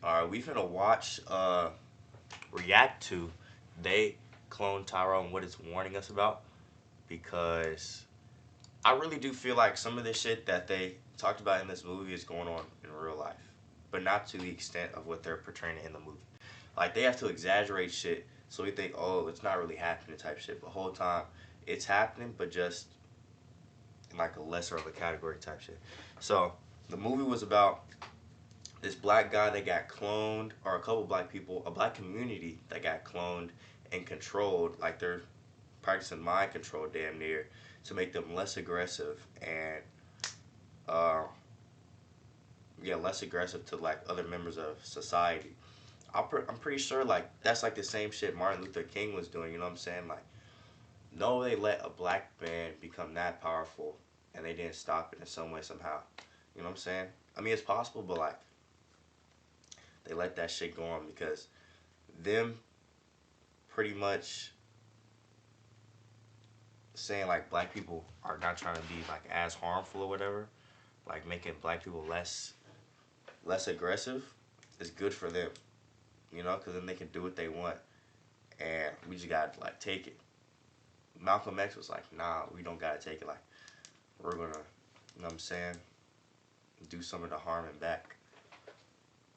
Alright, we finna watch react to they clone Tyrone, what it's warning us about, because I really do feel like some of the shit that they talked about in this movie is going on in real life, but not to the extent of what they're portraying in the movie. Like, they have to exaggerate shit so we think, oh, it's not really happening type shit, but the whole time it's happening, but just in like a lesser of a category type shit. So the movie was about this black guy that got cloned, or a couple black people, a black community that got cloned and controlled, like they're practicing mind control damn near, to make them less aggressive and uh, yeah, less aggressive to like other members of society. I'm pretty sure like that's like the same shit Martin Luther King was doing. You know what I'm saying? Like, no, they let a black man become that powerful, and they didn't stop it in some way somehow. You know what I'm saying? I mean, it's possible, but like they let that shit go on because them pretty much saying like black people are not trying to be like as harmful or whatever, like making black people less aggressive, is good for them. You know, because then they can do what they want, and we just gotta like take it. Malcolm X was like, nah, we don't gotta take it. Like, we're gonna, you know what I'm saying, do some of the harming back.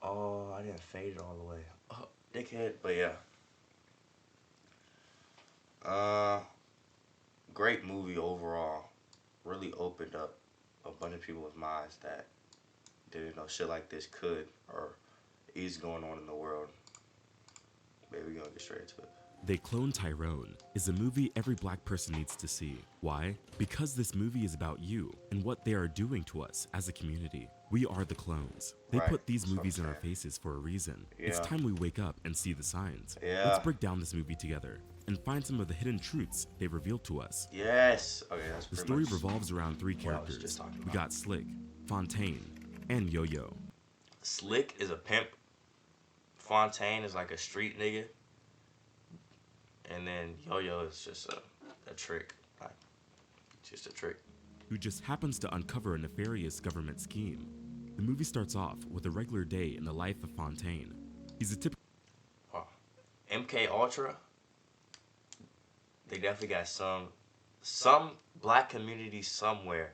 Oh, I didn't fade it all the way. Oh, dickhead. But yeah. Uh, Great movie overall. Really opened up a bunch of people's minds that didn't know shit like this could or is going on in the world. Maybe we're gonna get straight into it. They Clone Tyrone is a movie every black person needs to see. Why? Because this movie is about you and what they are doing to us as a community. We are the clones. They Right, put these that's what I'm movies in our saying. faces for a reason. Yeah. It's time we wake up and see the signs. Yeah. Let's break down this movie together and find some of the hidden truths they revealed to us. Yes. Okay, that's The pretty story much revolves around three what I was just characters. talking We about. got Slick, Fontaine, and Yo-Yo. Slick is a pimp. Fontaine is like a street nigga. And then Yo-Yo is just a trick. Like, just a trick. Who just happens to uncover a nefarious government scheme. The movie starts off with a regular day in the life of Fontaine. He's a typical MK Ultra, they definitely got some black community somewhere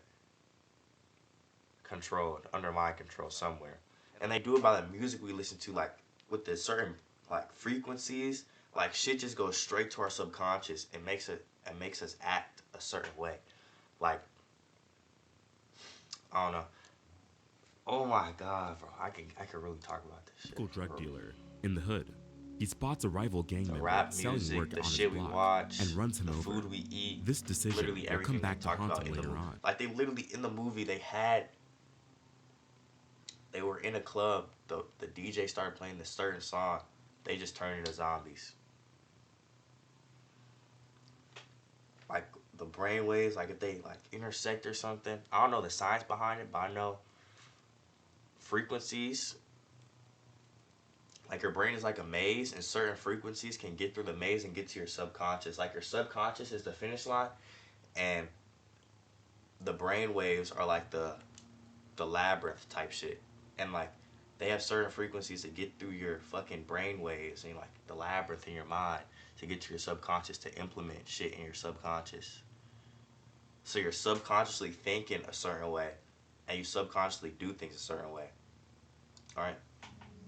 controlled, under my control somewhere. And they do it by the music we listen to, like with the certain like frequencies, like shit just goes straight to our subconscious and makes us act a certain way. Like, I don't know. Oh my god, bro. I can really talk about this shit. drug dealer in the hood. He spots a rival gang The member rap selling music, work the on his shit we block watch, and runs him the over. food we eat, This decision literally will everything come back we to talked haunt about him in the later movie. on. Like, they literally in the movie they were in a club. The DJ started playing this certain song. They just turned into zombies. Like the brainwaves, like if they like intersect or something. I don't know the science behind it, but I know frequencies. Like, your brain is like a maze, and certain frequencies can get through the maze and get to your subconscious. Like, your subconscious is the finish line, and the brain waves are like the labyrinth type shit. And like, they have certain frequencies that get through your fucking brain waves and like the labyrinth in your mind to get to your subconscious to implement shit in your subconscious. So you're subconsciously thinking a certain way, and you subconsciously do things a certain way. Alright?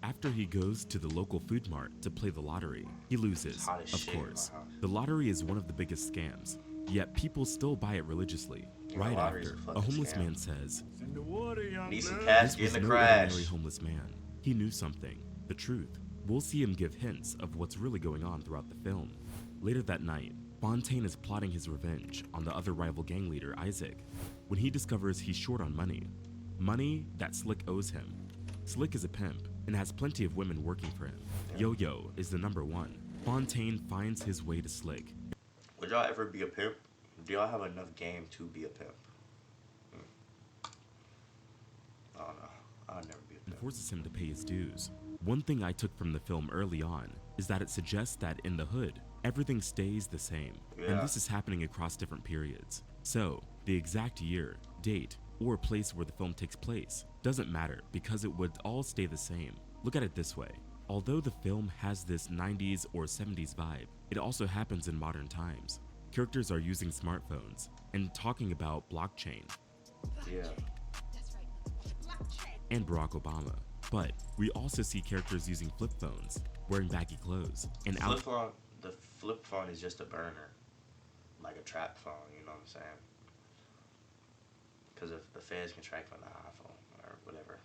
After he goes to the local food mart to play the lottery, he loses, hot as of shit in course. my house. The lottery is one of the biggest scams, yet people still buy it religiously. Yeah, Right lottery's after, a a fucking homeless scam. man says, In the water, young Need some man. cash, this get was in the no crash. ordinary homeless man. He knew something, the truth. We'll see him give hints of what's really going on throughout the film. Later that night, Fontaine is plotting his revenge on the other rival gang leader, Isaac, when he discovers he's short on money. Money that Slick owes him. Slick is a pimp and has plenty of women working for him. Yo-Yo is the number one. Fontaine finds his way to Slick. Would y'all ever be a pimp? Do y'all have enough game to be a pimp? I don't know. I'll never be a And pimp. forces him to pay his dues. One thing I took from the film early on is that it suggests that in the hood, everything stays the same. Yeah. And this is happening across different periods. So, the exact year, date, or place where the film takes place doesn't matter because it would all stay the same. Look at it this way. Although the film has this 90s or 70s vibe, it also happens in modern times. Characters are using smartphones and talking about blockchain Yeah. and Barack Obama. But we also see characters using flip phones, wearing baggy clothes, and The flip phone is just a burner, like a trap phone. You know what I'm saying? Because if the feds can track on the iPhone or whatever,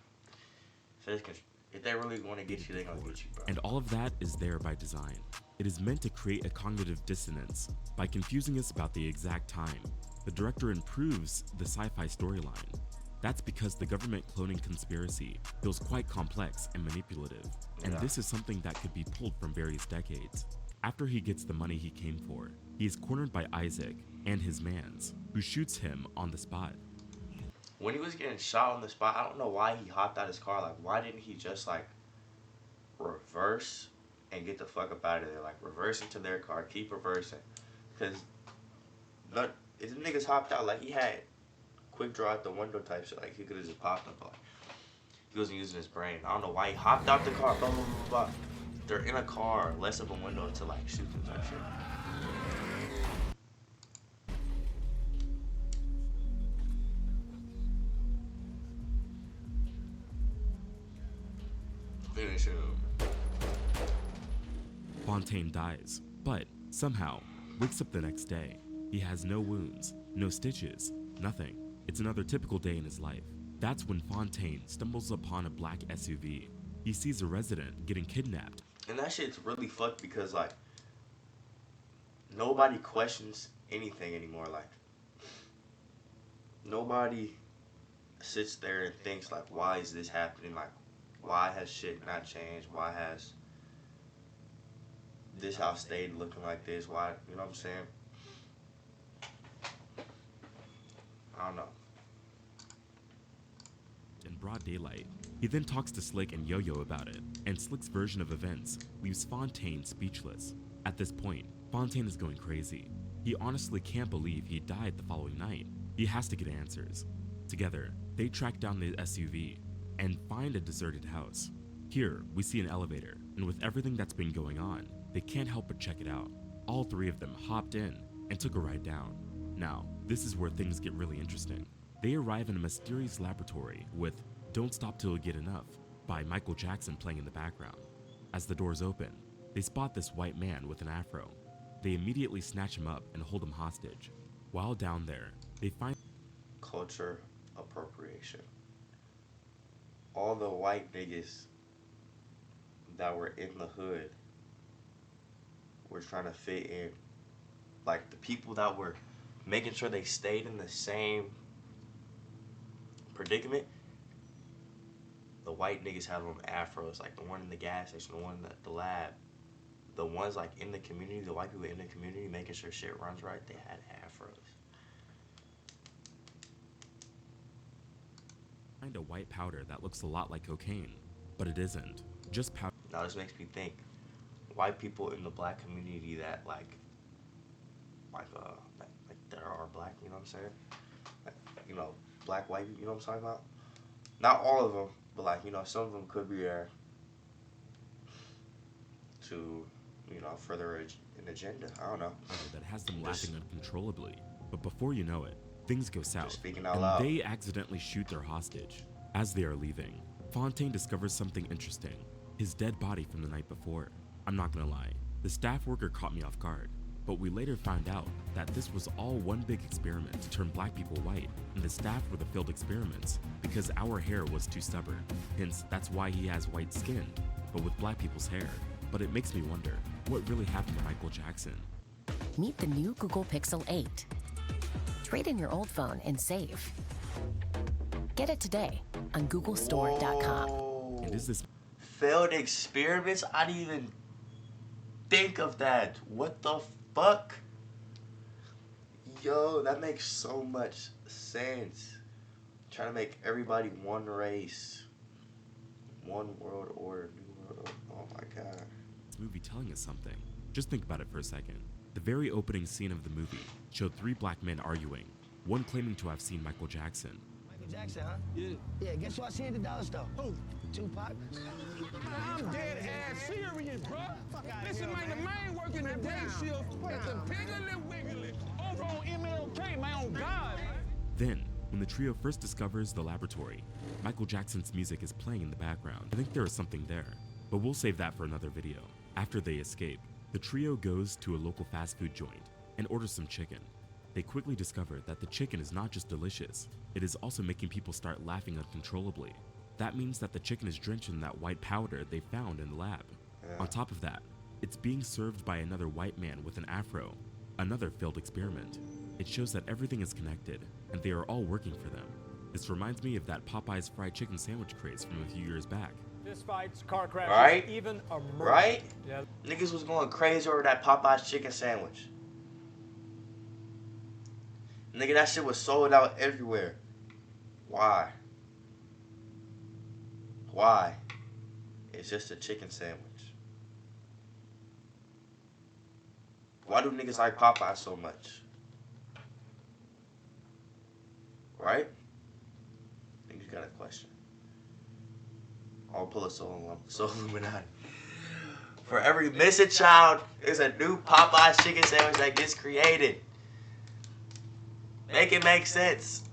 feds can. If they really want to get you, they're gonna get you, bro. And all of that is there by design. It is meant to create a cognitive dissonance by confusing us about the exact time. The director improves the sci-fi storyline. That's because the government cloning conspiracy feels quite complex and manipulative, and this is something that could be pulled from various decades. After he gets the money he came for, he is cornered by Isaac and his mans, who shoots him on the spot. When he was getting shot on the spot, I don't know why he hopped out his car. Like, why didn't he just, like, reverse and get the fuck up out of there? Like, reverse into their car, keep reversing. Because if the niggas hopped out, like, he had quick draw out the window type shit. Like, he could have just popped up. Like, he wasn't using his brain. I don't know why he hopped out the car, blah, blah, blah, blah. They're in a car, less of a window to, like, shoot them type shit. Finish him. Fontaine dies, but somehow wakes up the next day. He has no wounds, no stitches, nothing. It's another typical day in his life. That's when Fontaine stumbles upon a black SUV. He sees a resident getting kidnapped. And that shit's really fucked because, like, nobody questions anything anymore. Like, nobody sits there and thinks, like, why is this happening? Like, why has shit not changed? Why has this house stayed looking like this? Why, you know what I'm saying? I don't know. In broad daylight, he then talks to Slick and Yo-Yo about it, and Slick's version of events leaves Fontaine speechless. At this point, Fontaine is going crazy. He honestly can't believe he died the following night. He has to get answers. Together, they track down the SUV and find a deserted house. Here, we see an elevator, and with everything that's been going on, they can't help but check it out. All three of them hopped in and took a ride down. Now, this is where things get really interesting. They arrive in a mysterious laboratory with "Don't Stop Till You Get Enough" by Michael Jackson playing in the background. As the doors open, they spot this white man with an afro. They immediately snatch him up and hold him hostage. While down there, they find Culture appropriation. All the white niggas that were in the hood were trying to fit in. Like, the people that were making sure they stayed in the same predicament, the white niggas had on afros, like the one in the gas station, the one at the lab, the ones like in the community, the white people in the community making sure shit runs right, they had afros. a white powder that looks a lot like cocaine, but it isn't. Just powder. Now this makes me think, white people in the black community that like that are black, you know what I'm saying? Like, you know, black white people, you know what I'm talking about? Not all of them, but like, you know, some of them could be there to, you know, further an agenda. I don't know. That has them laughing uncontrollably. But before you know it, things go south, speaking out and loud. they accidentally shoot their hostage. As they are leaving, Fontaine discovers something interesting: his dead body from the night before. I'm not gonna lie, the staff worker caught me off guard, but we later found out that this was all one big experiment to turn black people white, and the staff were the failed experiments because our hair was too stubborn. Hence, that's why he has white skin, but with black people's hair. But it makes me wonder, what really happened to Michael Jackson? Meet the new Google Pixel 8. Trade in your old phone and save. Get it today on googlestore.com. Whoa. And is this Failed experiments? I didn't even think of that. What the fuck? Yo, that makes so much sense. Trying to make everybody one race, one world order, new world order. Oh my god. movie telling us something? Just think about it for a second. The very opening scene of the movie showed three black men arguing, one claiming to have seen Michael Jackson. Michael Jackson, huh? Yeah. Yeah, guess who I seen at the dollar store? Who? Tupac. I'm dead ass serious, bro. Listen, man, the man working the day shift at the Piggly Wiggly over on MLK, man, on God, man. Then, when the trio first discovers the laboratory, Michael Jackson's music is playing in the background. I think there is something there, but we'll save that for another video. After they escape, the trio goes to a local fast food joint and orders some chicken. They quickly discover that the chicken is not just delicious, it is also making people start laughing uncontrollably. That means that the chicken is drenched in that white powder they found in the lab. Yeah. On top of that, it's being served by another white man with an afro, another failed experiment. It shows that everything is connected, and they are all working for them. This reminds me of that Popeye's fried chicken sandwich craze from a few years back. Fist fights, car crashes, Right? even a murder. Right? Yeah. Niggas was going crazy over that Popeye's chicken sandwich. Nigga, that shit was sold out everywhere. Why? Why? It's just a chicken sandwich. Why do niggas like Popeye so much? Right? Niggas got a question. I'll pull a Soul Illuminati. For every missing child, there's a new Popeye chicken sandwich that gets created. Make it make sense.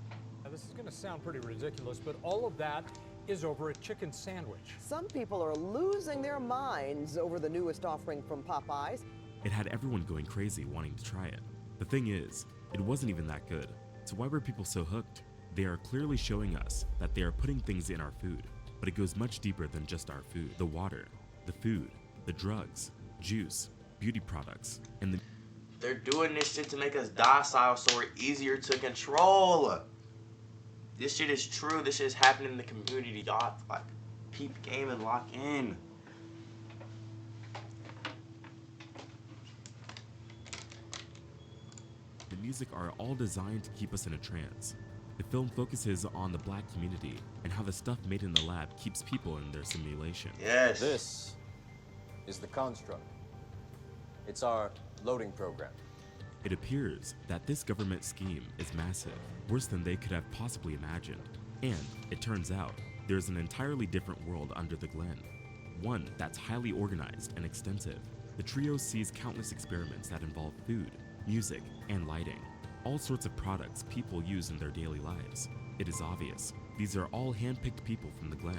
Now, this is going to sound pretty ridiculous, but all of that is over a chicken sandwich. Some people are losing their minds over the newest offering from Popeyes. It had everyone going crazy wanting to try it. The thing is, it wasn't even that good. So why were people so hooked? They are clearly showing us that they are putting things in our food, but it goes much deeper than just our food. The water, the food, the drugs, juice, beauty products, and the... They're doing this shit to make us docile so we're easier to control. This shit is true. This shit is happening in the community. Y'all, like, peep game and lock in. The music are all designed to keep us in a trance. The film focuses on the black community and how the stuff made in the lab keeps people in their simulation. Yes. This is the construct. It's our loading program. It appears that this government scheme is massive, worse than they could have possibly imagined. And it turns out there's an entirely different world under the Glen, one that's highly organized and extensive. The trio sees countless experiments that involve food, music, and lighting, all sorts of products people use in their daily lives. It is obvious these are all hand-picked people from the Glen.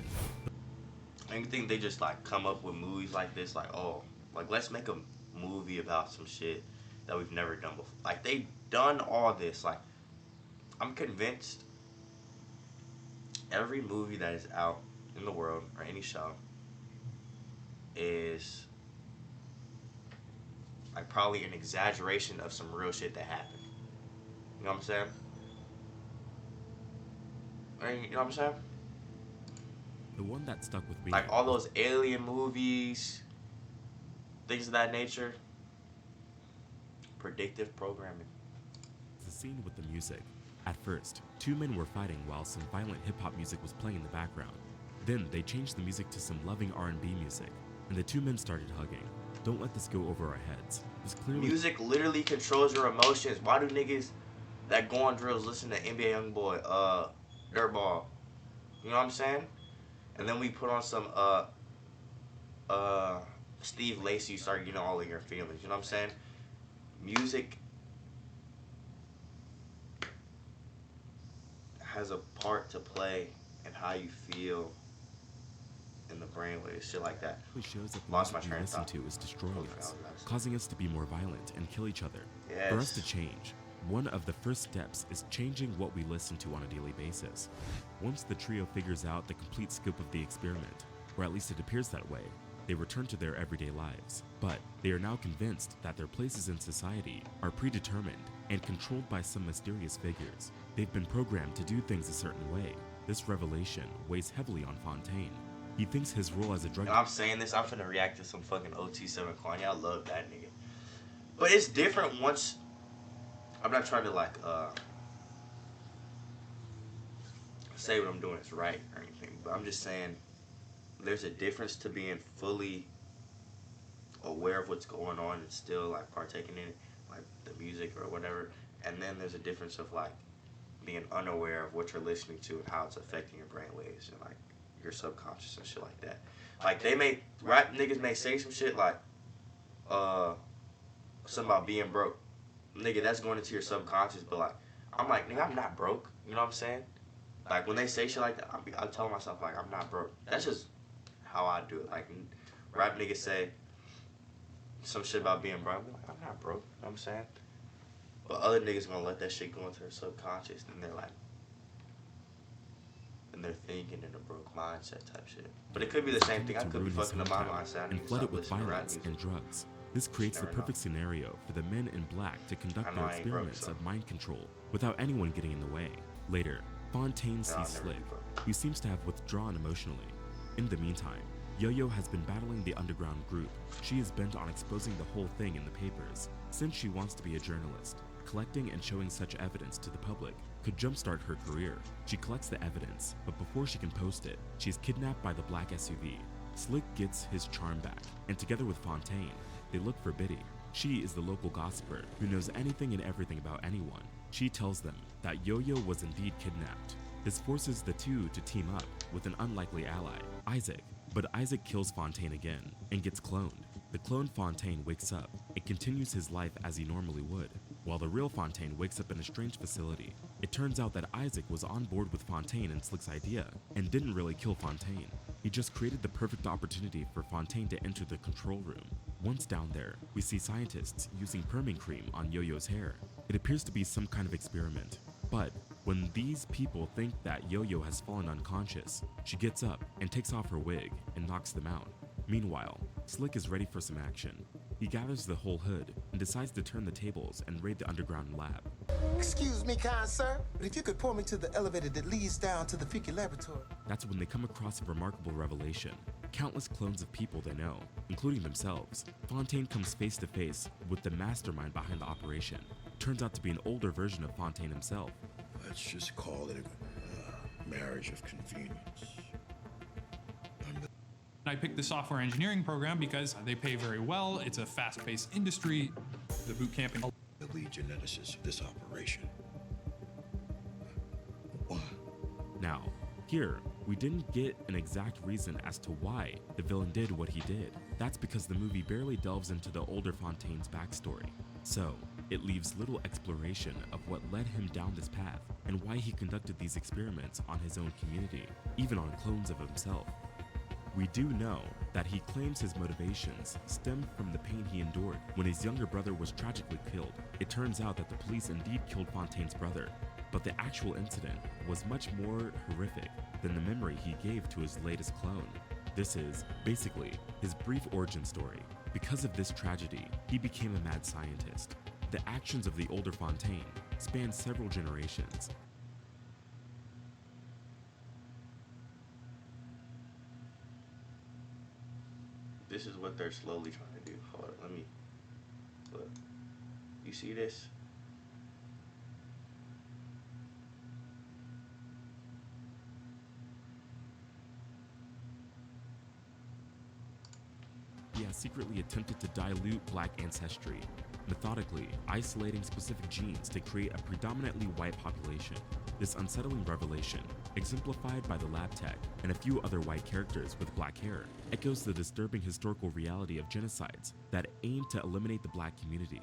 I think they just like come up with movies like this, like, oh, like let's make a movie about some shit that we've never done before. Like, they done all this. Like, I'm convinced every movie that is out in the world, or any show, is like probably an exaggeration of some real shit that happened. You know what I'm saying? You know what I'm saying? The one that stuck with me, Like all those alien movies, things of that nature. Predictive programming. the scene with the music. At first, two men were fighting while some violent hip-hop music was playing in the background. Then they changed the music to some loving R&B music, and the two men started hugging. Don't let this go over our heads. This clearly Music literally controls your emotions. Why do niggas that go on drills listen to NBA Youngboy, Dirtball? You know what I'm saying? And then we put on some Steve Lacy, you start getting all of your feelings. You know what I'm saying? Music has a part to play in how you feel in the brainwaves, shit like that. shows that the Lost my music we train of listen thought. to is destroying Totally us, found that. causing us to be more violent and kill each other. For us to Yes. change, one of the first steps is changing what we listen to on a daily basis. Once the trio figures out the complete scope of the experiment, or at least it appears that way, they return to their everyday lives. But they are now convinced that their places in society are predetermined and controlled by some mysterious figures. They've been programmed to do things a certain way. This revelation weighs heavily on Fontaine. He thinks his role as a drug I'm saying this, I'm finna react to some fucking OT7 Kanye. I love that nigga. But it's different once. I'm not trying to like say what I'm doing is right or anything, but I'm just saying there's a difference to being fully aware of what's going on and still like partaking in it, like the music or whatever, and then there's a difference of like being unaware of what you're listening to and how it's affecting your brainwaves and like your subconscious and shit like that. Like rap niggas may say some shit like something about being broke. Nigga, that's going into your subconscious, but like I'm like, nigga, I'm not broke. You know what I'm saying? Like when they say shit like that, I tell myself like I'm not broke. That's just how I do it. Like rap niggas say some shit about being broke. I'm like, I'm not broke. You know what I'm saying? But other niggas gonna let that shit go into their subconscious, and they're like, and they're thinking in a broke mindset type shit. But it could be the same thing. I could be fucking up my mindset and flood it with violence and drugs. This creates the perfect scenario for the men in black to conduct their experiments of mind control without anyone getting in the way. Later, Fontaine sees Slick, who seems to have withdrawn emotionally. In the meantime, Yo-Yo has been battling the underground group. She is bent on exposing the whole thing in the papers, since she wants to be a journalist. Collecting and showing such evidence to the public could jumpstart her career. She collects the evidence, but before she can post it, she is kidnapped by the black SUV. Slick gets his charm back, and together with Fontaine, they look for Biddy. She is the local gossiper who knows anything and everything about anyone. She tells them that Yo-Yo was indeed kidnapped. This forces the two to team up with an unlikely ally, Isaac. But Isaac kills Fontaine again and gets cloned. The clone Fontaine wakes up and continues his life as he normally would, while the real Fontaine wakes up in a strange facility. It turns out that Isaac was on board with Fontaine and Slick's idea and didn't really kill Fontaine. He just created the perfect opportunity for Fontaine to enter the control room. Once down there, we see scientists using perming cream on Yo-Yo's hair. It appears to be some kind of experiment. But when these people think that Yo-Yo has fallen unconscious, she gets up and takes off her wig and knocks them out. Meanwhile, Slick is ready for some action. He gathers the whole hood and decides to turn the tables and raid the underground lab. Excuse me, kind sir, but if you could point me to the elevator that leads down to the freaky laboratory. That's when they come across a remarkable revelation. Countless clones of people they know, including themselves. Fontaine comes face to face with the mastermind behind the operation. Turns out to be an older version of Fontaine himself. Let's just call it a marriage of convenience. I picked the software engineering program because they pay very well. It's a fast-paced industry. The boot camp and the lead geneticist of this operation. Why? Now, here, we didn't get an exact reason as to why the villain did what he did. That's because the movie barely delves into the older Fontaine's backstory. So, it leaves little exploration of what led him down this path and why he conducted these experiments on his own community, even on clones of himself. We do know that he claims his motivations stemmed from the pain he endured when his younger brother was tragically killed. It turns out that the police indeed killed Fontaine's brother, but the actual incident was much more horrific than the memory he gave to his latest clone. This is, basically, his brief origin story. Because of this tragedy, he became a mad scientist. The actions of the older Fontaine span several generations. This is what they're slowly trying to do. Hold on, let me look. You see this? He has secretly attempted to dilute black ancestry, methodically isolating specific genes to create a predominantly white population. This unsettling revelation, exemplified by the lab tech and a few other white characters with black hair, echoes the disturbing historical reality of genocides that aim to eliminate the black community.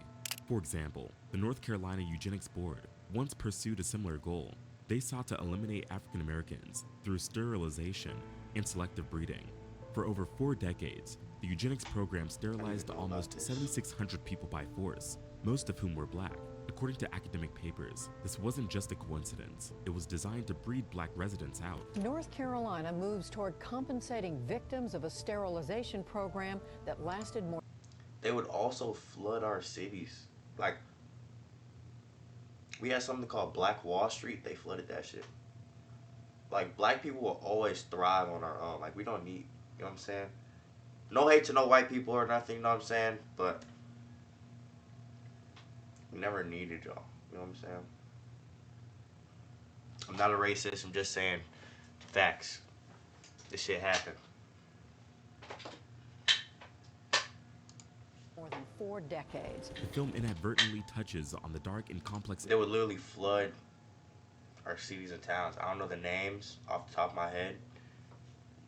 For example, the North Carolina Eugenics Board once pursued a similar goal. They sought to eliminate African Americans through sterilization and selective breeding. For over 4 decades, the eugenics program sterilized almost 7,600 people by force, most of whom were black. According to academic papers, this wasn't just a coincidence. It was designed to breed black residents out. North Carolina moves toward compensating victims of a sterilization program that lasted more. They would also flood our cities. Like, we had something called Black Wall Street. They flooded that shit. Like, black people will always thrive on our own. Like, we don't need, you know what I'm saying? No hate to no white people or nothing, you know what I'm saying? But we never needed y'all, you know what I'm saying? I'm not a racist, I'm just saying facts. This shit happened. More than 4 decades. The film inadvertently touches on the dark and complex. They would literally flood our cities and towns. I don't know the names off the top of my head,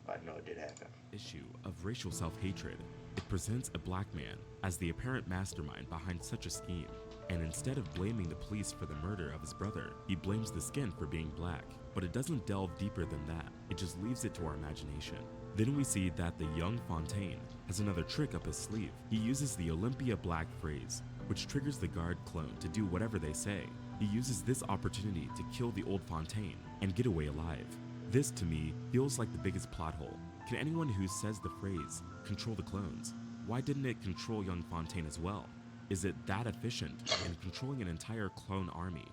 But I know it did happen. Issue of racial self-hatred. It presents a black man as the apparent mastermind behind such a scheme, and instead of blaming the police for the murder of his brother, he blames the skin for being black. But it doesn't delve deeper than that, it just leaves it to our imagination. Then we see that the young Fontaine has another trick up his sleeve. He uses the Olympia Black phrase, which triggers the guard clone to do whatever they say. He uses this opportunity to kill the old Fontaine and get away alive. This, to me, feels like the biggest plot hole. Can anyone who says the phrase control the clones? Why didn't it control young Fontaine as well? Is it that efficient in controlling an entire clone army?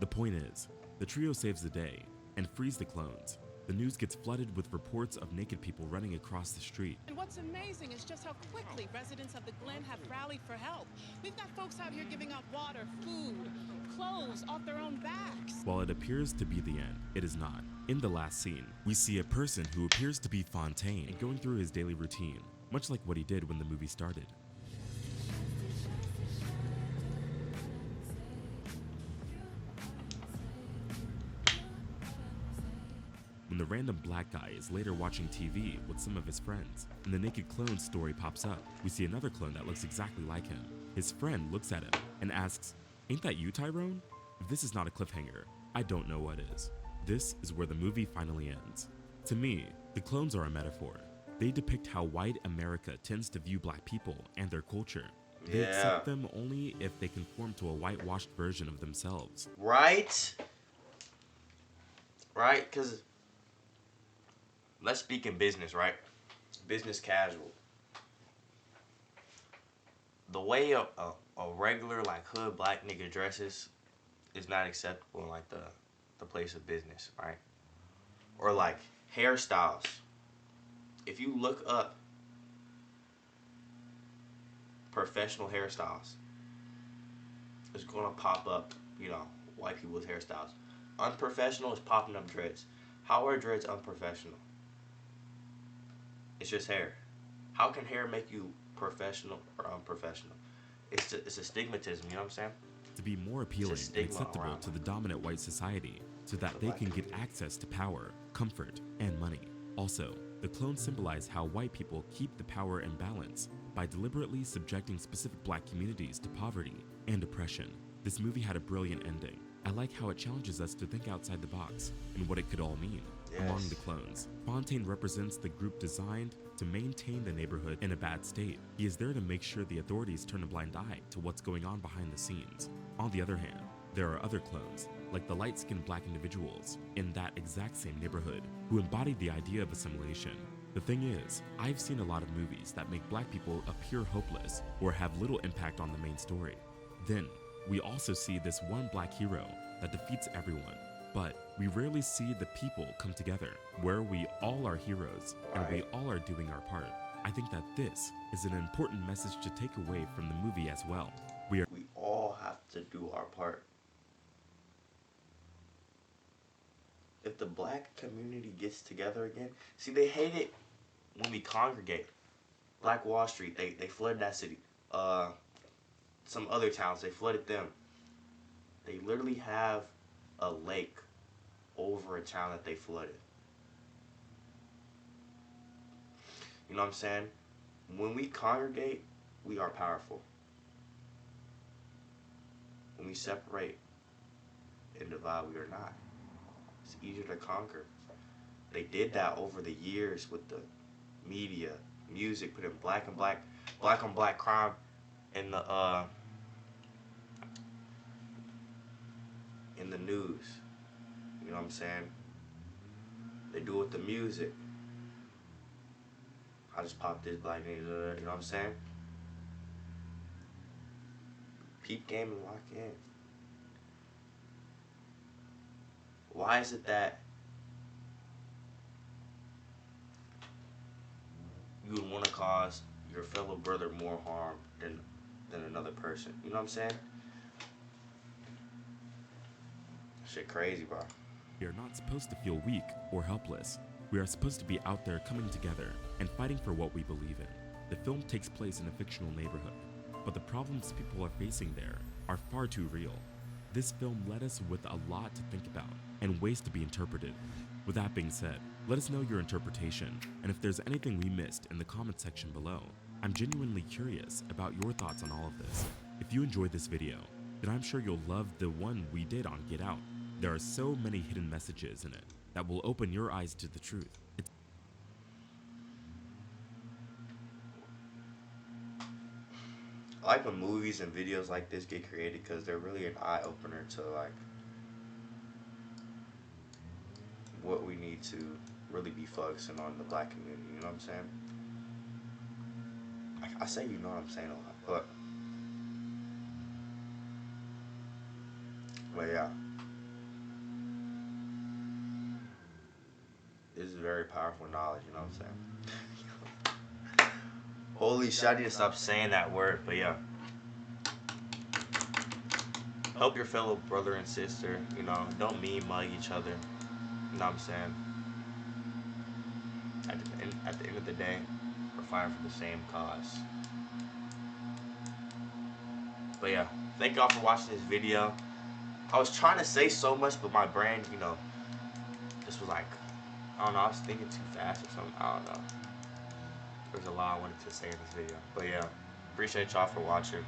The point is, the trio saves the day and frees the clones. The news gets flooded with reports of naked people running across the street. And what's amazing is just how quickly residents of the Glen have rallied for help. We've got folks out here giving out water, food, clothes off their own backs. While it appears to be the end, it is not. In the last scene, we see a person who appears to be Fontaine going through his daily routine, much like what he did when the movie started. When the random black guy is later watching TV with some of his friends, and the naked clone story pops up, we see another clone that looks exactly like him. His friend looks at him and asks, "Ain't that you, Tyrone?" If this is not a cliffhanger, I don't know what is. This is where the movie finally ends. To me, the clones are a metaphor. They depict how white America tends to view black people and their culture. They accept them only if they conform to a whitewashed version of themselves. Right? Right? Because let's speak in business, right? Business casual. The way a regular, like, hood black nigga dresses is not acceptable in, like, the place of business, right? Or, like, hairstyles. If you look up professional hairstyles, it's gonna pop up, you know, white people's hairstyles. Unprofessional is popping up dreads. How are dreads unprofessional? It's just hair. How can hair make you professional or unprofessional? It's a stigmatism, you know what I'm saying? To be more appealing and acceptable to the dominant white society, so that they can get access to power, comfort, and money. Also, the clones symbolize how white people keep the power in balance by deliberately subjecting specific black communities to poverty and oppression. This movie had a brilliant ending. I like how it challenges us to think outside the box and what it could all mean. Among the clones, Fontaine represents the group designed to maintain the neighborhood in a bad state. He is there to make sure the authorities turn a blind eye to what's going on behind the scenes. On the other hand, there are other clones, like the light-skinned black individuals in that exact same neighborhood, who embodied the idea of assimilation. The thing is, I've seen a lot of movies that make black people appear hopeless or have little impact on the main story. Then, we also see this one black hero that defeats everyone, but we rarely see the people come together, where we all are heroes and we all are doing our part. I think that this is an important message to take away from the movie as well. We all have to do our part. If the black community gets together again, see, they hate it when we congregate. Black Wall Street, they flooded that city. Some other towns, they flooded them. They literally have a lake over a town that they flooded. You know what I'm saying? When we congregate, we are powerful. When we separate and divide, we are not. It's easier to conquer. They did that over the years with the media, music, putting black on black crime in the news. You know what I'm saying? They do it with the music. I just popped this black nigga, you know what I'm saying? Peep game and lock in. Why is it that you would want to cause your fellow brother more harm than another person? You know what I'm saying? Shit crazy, bro. We are not supposed to feel weak or helpless. We are supposed to be out there coming together and fighting for what we believe in. The film takes place in a fictional neighborhood, but the problems people are facing there are far too real. This film led us with a lot to think about and ways to be interpreted. With that being said, let us know your interpretation, and if there's anything we missed in the comment section below. I'm genuinely curious about your thoughts on all of this. If you enjoyed this video, then I'm sure you'll love the one we did on Get Out. There are so many hidden messages in it that will open your eyes to the truth. I like when movies and videos like this get created because they're really an eye-opener to like what we need to really be focusing on in the black community, you know what I'm saying? I say you know what I'm saying a lot, but yeah. This is very powerful knowledge, you know what I'm saying? Holy shit, I need to stop saying that word, but yeah. Help your fellow brother and sister, you know, don't mean mug each other, you know what I'm saying? At the end of the day, we're fighting for the same cause. But yeah, thank y'all for watching this video. I was trying to say so much, but my brain, you know, just was like, I don't know, I was thinking too fast or something, I don't know. There's a lot I wanted to say in this video. But yeah, appreciate y'all for watching.